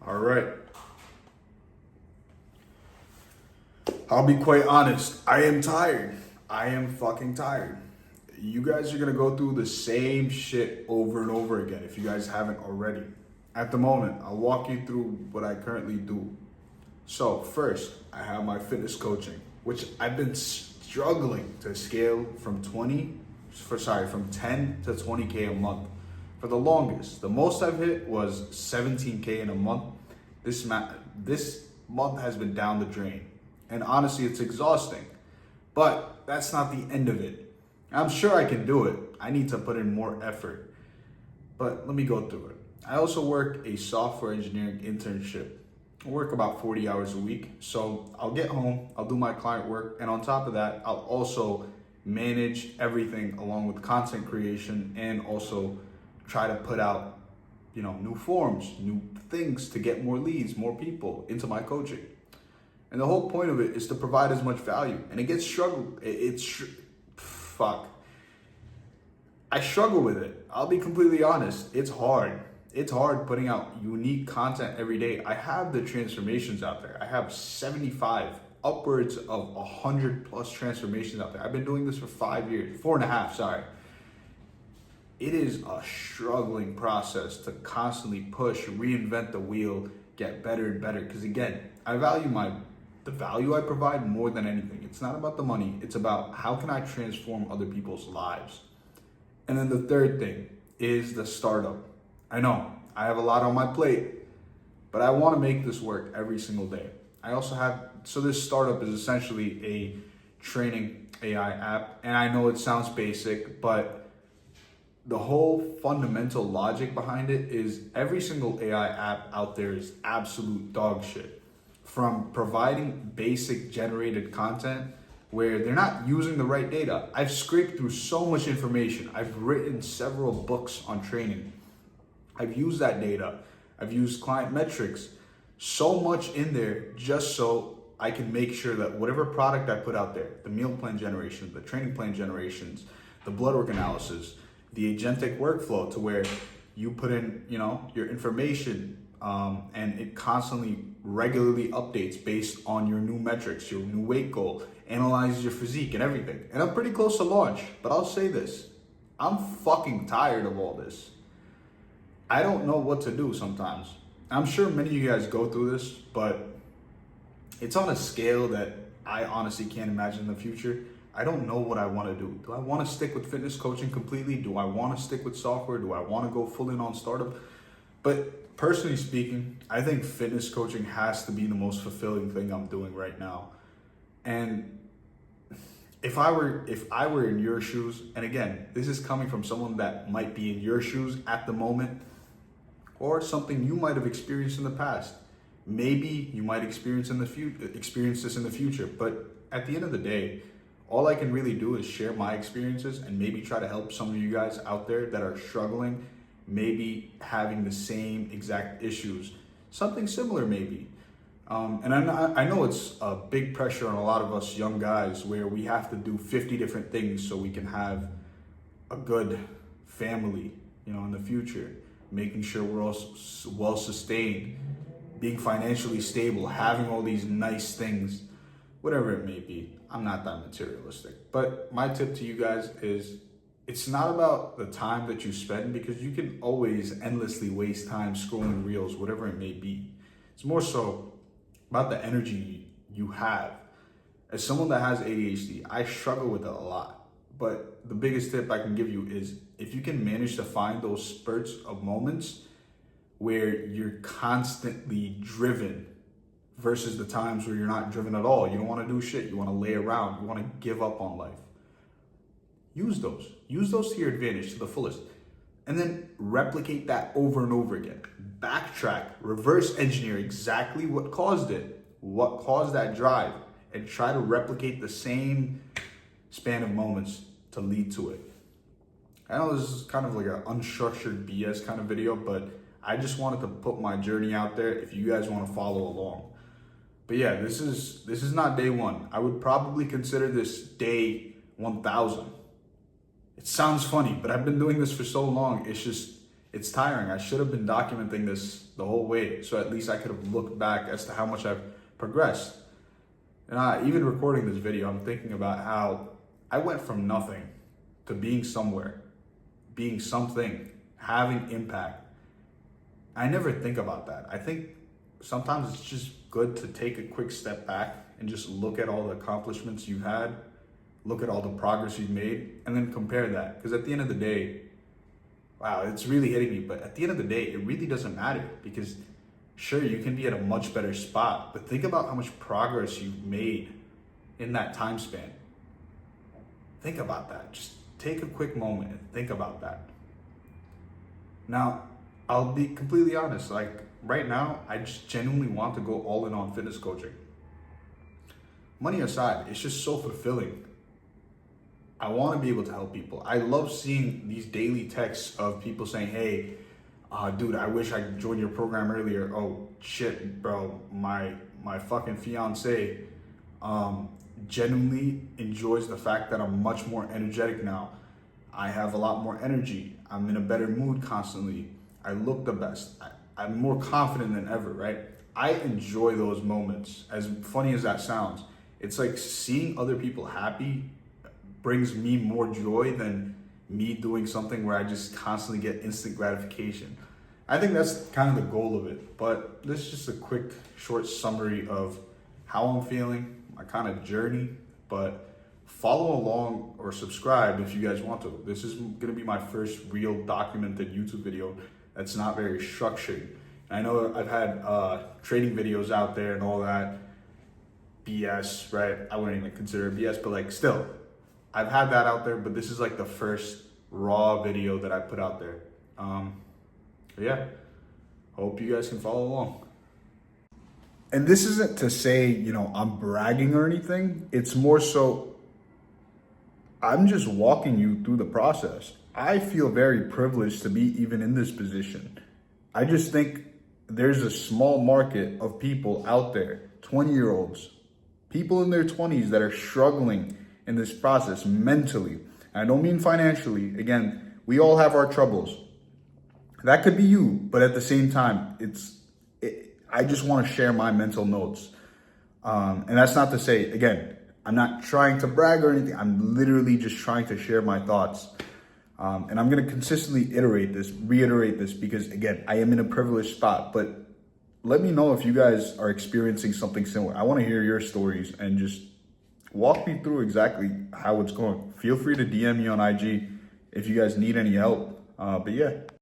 All right. I'll be quite honest. I am tired. I am fucking tired. You guys are gonna go through the same shit over and over again if you guys haven't already. At the moment, I'll walk you through what I currently do. So first, I have my fitness coaching, which I've been struggling to scale from 10 to 20K a month for the longest. The most I've hit was 17K in a month. This month has been down the drain. And honestly, it's exhausting. But that's not the end of it. I'm sure I can do it. I need to put in more effort. But let me go through it. I also work a software engineering internship. I work about 40 hours a week. So I'll get home, I'll do my client work, and on top of that, I'll also manage everything along with content creation and also try to put out, new forms, new things to get more leads, more people into my coaching. And the whole point of it is to provide as much value. And it gets fuck. I struggle with it. I'll be completely honest. It's hard. It's hard putting out unique content every day. I have the transformations out there. I have 75, upwards of 100 plus transformations out there. I've been doing this for 5 years, 4.5, sorry. It is a struggling process to constantly push, reinvent the wheel, get better and better. Because again, I value the value I provide more than anything. It's not about the money. It's about how can I transform other people's lives. And then the third thing is the startup. I know I have a lot on my plate, but I want to make this work every single day. So this startup is essentially a training AI app. And I know it sounds basic, but the whole fundamental logic behind it is every single AI app out there is absolute dog shit. From providing basic generated content where they're not using the right data. I've scraped through so much information. I've written several books on training. I've used that data. I've used client metrics. So much in there just so I can make sure that whatever product I put out there, the meal plan generation, the training plan generations, the blood work analysis, the agentic workflow to where you put in, your information, and it constantly regularly updates based on your new metrics, your new weight goal, analyzes your physique and everything. And I'm pretty close to launch, but I'll say this, I'm fucking tired of all this. I don't know what to do sometimes. I'm sure many of you guys go through this, but it's on a scale that I honestly can't imagine in the future. I don't know what I want to do. Do I want to stick with fitness coaching completely? Do I want to stick with software? Do I want to go full in on startup? But personally speaking, I think fitness coaching has to be the most fulfilling thing I'm doing right now. And if I were in your shoes, and again, this is coming from someone that might be in your shoes at the moment, or something you might have experienced in the past. Maybe you might experience this in the future. But at the end of the day, all I can really do is share my experiences and maybe try to help some of you guys out there that are struggling, maybe having the same exact issues, something similar maybe. And I know it's a big pressure on a lot of us young guys where we have to do 50 different things so we can have a good family, in the future, making sure we're all well sustained, being financially stable, having all these nice things, whatever it may be. I'm not that materialistic. But my tip to you guys is it's not about the time that you spend, because you can always endlessly waste time scrolling reels, whatever it may be. It's more so about the energy you have. As someone that has ADHD, I struggle with it a lot. But the biggest tip I can give you is if you can manage to find those spurts of moments where you're constantly driven versus the times where you're not driven at all. You don't want to do shit. You want to lay around. You want to give up on life. Use those. Use those to your advantage to the fullest. And then replicate that over and over again. Backtrack, reverse engineer exactly what caused it, what caused that drive, and try to replicate the same span of moments to lead to it. I know this is kind of like an unstructured BS kind of video, but I just wanted to put my journey out there if you guys want to follow along. But yeah, this is not day one. I would probably consider this day 1000. It sounds funny, but I've been doing this for so long. It's tiring. I should have been documenting this the whole way, so at least I could have looked back as to how much I've progressed. And even recording this video, I'm thinking about how I went from nothing to being somewhere, being something, having impact. I never think about that. I think sometimes it's just good to take a quick step back and just look at all the accomplishments you've had, look at all the progress you've made, and then compare that. Because at the end of the day, wow, it's really hitting me, but at the end of the day, it really doesn't matter, because sure, you can be at a much better spot, but think about how much progress you've made in that time span. Think about that. Just take a quick moment and think about that. Now, I'll be completely honest, like right now, I just genuinely want to go all in on fitness coaching. Money aside, it's just so fulfilling. I want to be able to help people. I love seeing these daily texts of people saying, hey, dude, I wish I joined your program earlier. Oh shit, bro, my fucking fiance genuinely enjoys the fact that I'm much more energetic now. I have a lot more energy. I'm in a better mood constantly. I look the best. I'm more confident than ever, right? I enjoy those moments. As funny as that sounds, it's like seeing other people happy brings me more joy than me doing something where I just constantly get instant gratification. I think that's kind of the goal of it, but this is just a quick, short summary of how I'm feeling, my kind of journey, but follow along or subscribe if you guys want to. This is gonna be my first real documented YouTube video that's not very structured. And I know I've had training videos out there and all that BS, right? I wouldn't even consider it BS, but like still, I've had that out there, but this is like the first raw video that I put out there. Yeah, hope you guys can follow along. And this isn't to say, I'm bragging or anything. It's more so, I'm just walking you through the process. I feel very privileged to be even in this position. I just think there's a small market of people out there, 20-year-olds, people in their 20s that are struggling in this process mentally. I don't mean financially. Again, we all have our troubles. That could be you, but at the same time, I just want to share my mental notes. And that's not to say, again, I'm not trying to brag or anything. I'm literally just trying to share my thoughts. And I'm going to consistently reiterate this, because again, I am in a privileged spot, but let me know if you guys are experiencing something similar. I want to hear your stories and just walk me through exactly how it's going. Feel free to DM me on IG if you guys need any help. But yeah.